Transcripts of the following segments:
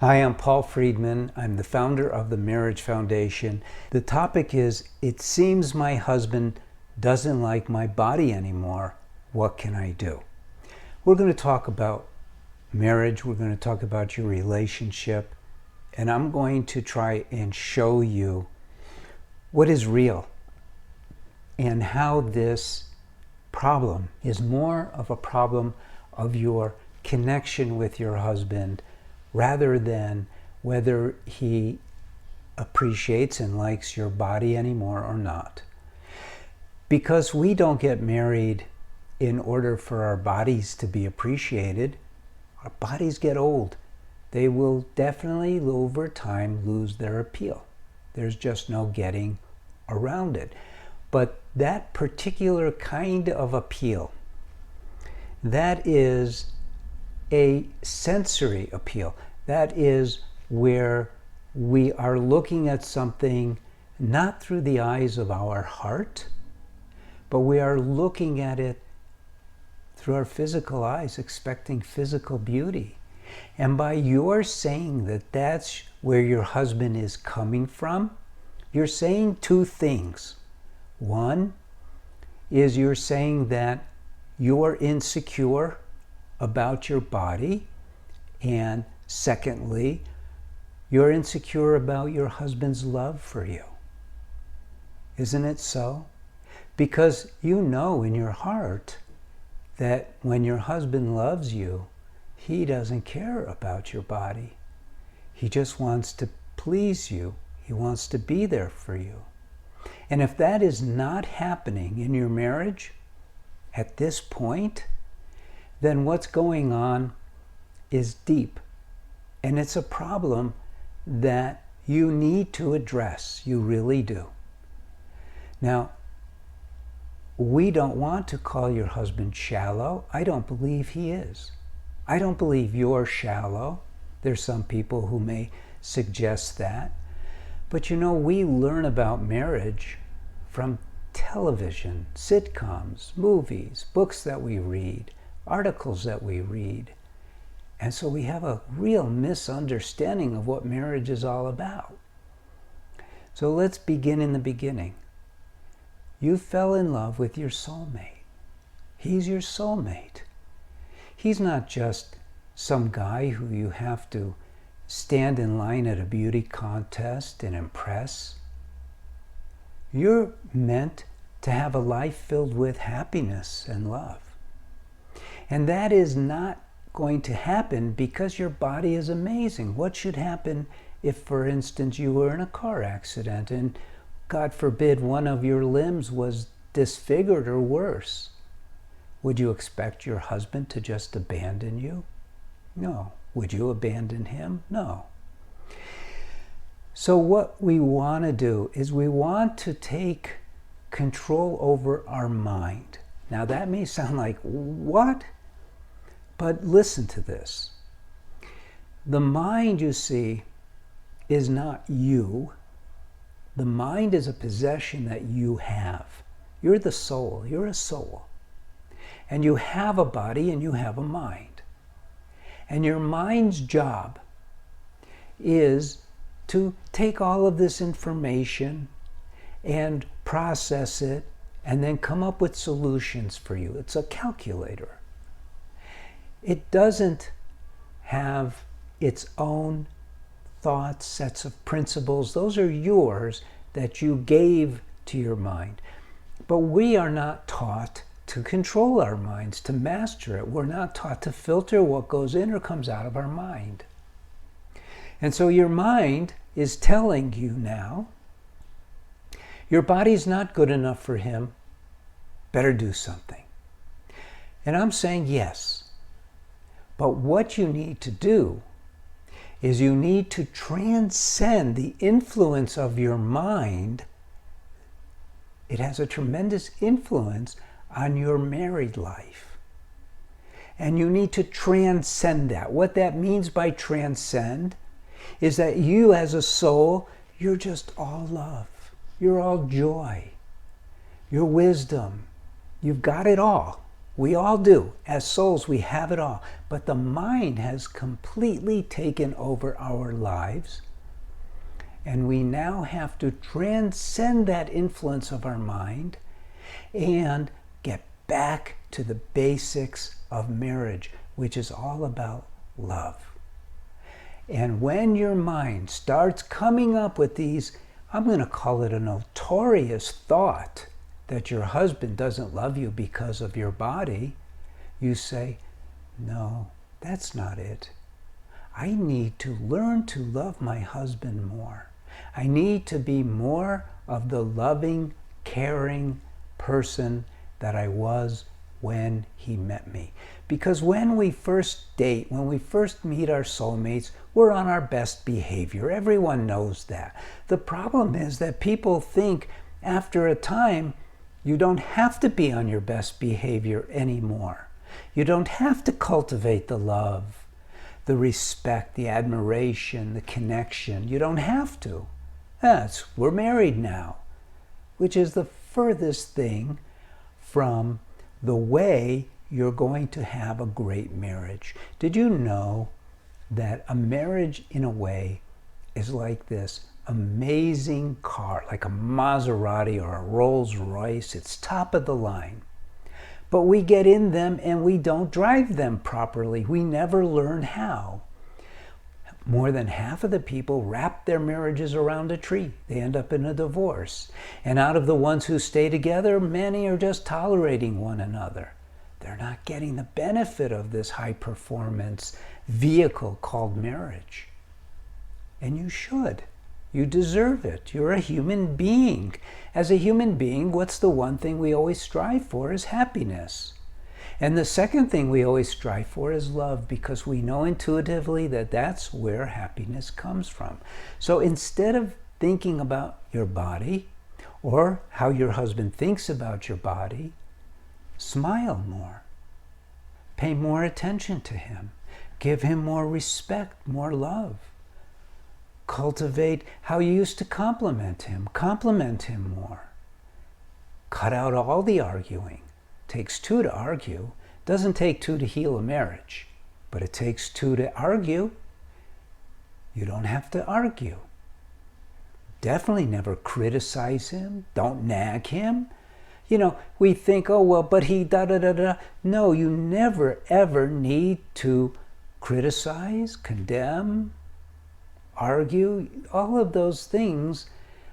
Hi, I'm Paul Friedman. I'm the founder of the Marriage Foundation. The topic is, it seems my husband doesn't like my body anymore. What can I do? We're going to talk about marriage. We're going to talk about your relationship. And I'm going to try and show you what is real and how this problem is more of a problem of your connection with your husband rather than whether he appreciates and likes your body anymore or not. Because we don't get married in order for our bodies to be appreciated. Our bodies get old. They will definitely over time lose their appeal. There's just no getting around it. But that particular kind of appeal, that is a sensory appeal. That is where we are looking at something not through the eyes of our heart, but we are looking at it through our physical eyes, expecting physical beauty. And by your saying that that's where your husband is coming from, you're saying two things. One is you're saying that you're insecure about your body, and secondly, you're insecure about your husband's love for you. Isn't it so? Because you know in your heart that when your husband loves you, he doesn't care about your body. He just wants to please you. He wants to be there for you. And if that is not happening in your marriage at this point, then what's going on is deep. And it's a problem that you need to address. You really do. Now, we don't want to call your husband shallow. I don't believe he is. I don't believe you're shallow. There's some people who may suggest that. But you know, we learn about marriage from television, sitcoms, movies, books that we read, articles that we read. And so we have a real misunderstanding of what marriage is all about. So let's begin in the beginning. You fell in love with your soulmate. He's your soulmate. He's not just some guy who you have to stand in line at a beauty contest and impress. You're meant to have a life filled with happiness and love. And that is not going to happen because your body is amazing. What should happen if, for instance, you were in a car accident and, God forbid, one of your limbs was disfigured or worse? Would you expect your husband to just abandon you? No. Would you abandon him? No. So what we want to do is we want to take control over our mind. Now that may sound like, what? But listen to this. The mind, you see, is not you. The mind is a possession that you have. You're the soul. You're a soul. And you have a body and you have a mind. And your mind's job is to take all of this information and process it and then come up with solutions for you. It's a calculator. It doesn't have its own thoughts, sets of principles. Those are yours that you gave to your mind. But we are not taught to control our minds, to master it. We're not taught to filter what goes in or comes out of our mind. And so your mind is telling you now, your body's not good enough for him, better do something. And I'm saying yes. But what you need to do is you need to transcend the influence of your mind. It has a tremendous influence on your married life. And you need to transcend that. What that means by transcend is that you as a soul, you're just all love. You're all joy. You're wisdom. You've got it all. We all do. As souls, we have it all. But the mind has completely taken over our lives. And we now have to transcend that influence of our mind and get back to the basics of marriage, which is all about love. And when your mind starts coming up with these, I'm going to call it a notorious thought that your husband doesn't love you because of your body, you say, no, that's not it. I need to learn to love my husband more. I need to be more of the loving, caring person that I was when he met me. Because when we first date, when we first meet our soulmates, we're on our best behavior. Everyone knows that. The problem is that people think after a time, you don't have to be on your best behavior anymore. You don't have to cultivate the love, the respect, the admiration, the connection. You don't have to. We're married now, which is the furthest thing from the way you're going to have a great marriage. Did you know that a marriage, in a way, is like this amazing car, like a Maserati or a Rolls Royce? It's top of the line. But we get in them and we don't drive them properly. We never learn how. More than half of the people wrap their marriages around a tree. They end up in a divorce. And out of the ones who stay together, many are just tolerating one another. They're not getting the benefit of this high-performance vehicle called marriage. And you should. You deserve it. You're a human being. As a human being, what's the one thing we always strive for is happiness. And the second thing we always strive for is love, because we know intuitively that that's where happiness comes from. So instead of thinking about your body or how your husband thinks about your body, smile more. Pay more attention to him. Give him more respect, more love. Cultivate how you used to compliment him. Compliment him more. Cut out all the arguing. Takes two to argue. Doesn't take two to heal a marriage, but it takes two to argue. You don't have to argue. Definitely never criticize him. Don't nag him. You know, we think, oh, well, but he da-da-da-da. No, you never, ever need to criticize, condemn, argue, all of those things.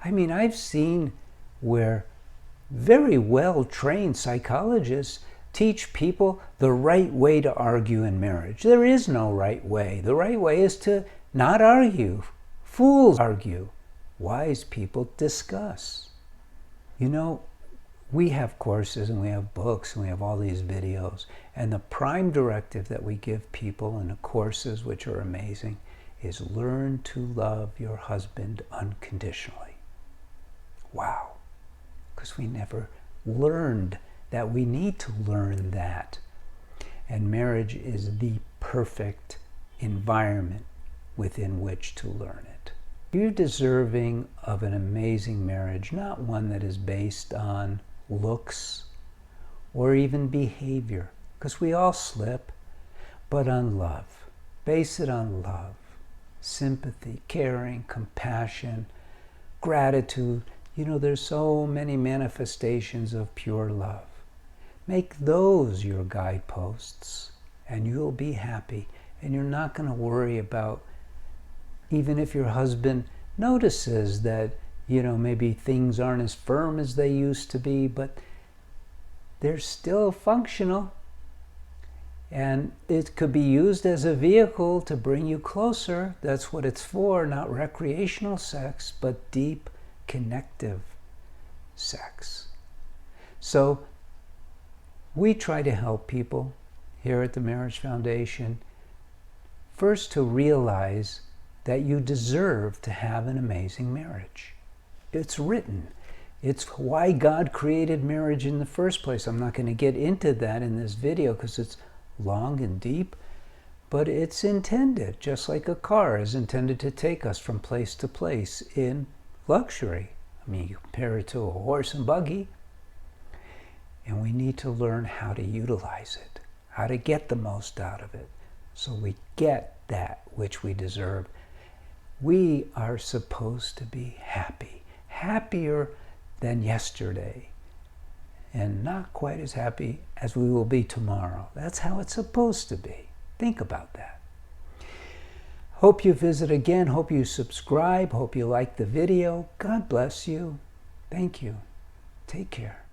I mean, I've seen where very well-trained psychologists teach people the right way to argue in marriage. There is no right way. The right way is to not argue. Fools argue. Wise people discuss. You know, we have courses and we have books and we have all these videos. And the prime directive that we give people in the courses, which are amazing, is learn to love your husband unconditionally. Wow. Because we never learned that we need to learn that. And marriage is the perfect environment within which to learn it. You're deserving of an amazing marriage, not one that is based on looks or even behavior, because we all slip, but on love. Base it on love, sympathy, caring, compassion, gratitude. You know, there's so many manifestations of pure love. Make those your guideposts, and you'll be happy. And you're not going to worry about, even if your husband notices that, you know, maybe things aren't as firm as they used to be, but they're still functional. And it could be used as a vehicle to bring you closer. That's what it's for, not recreational sex, but deep, connective sex. So we try to help people here at the Marriage Foundation first to realize that you deserve to have an amazing marriage. It's written. It's why God created marriage in the first place. I'm not going to get into that in this video because it's long and deep, but it's intended, just like a car is intended to take us from place to place in luxury. I mean, you compare it to a horse and buggy. And we need to learn how to utilize it, how to get the most out of it, so we get that which we deserve. We are supposed to be happy, happier than yesterday, and not quite as happy as we will be tomorrow. That's how it's supposed to be. Think about that. Hope you visit again. Hope you subscribe. Hope you like the video. God bless you. Thank you. Take care.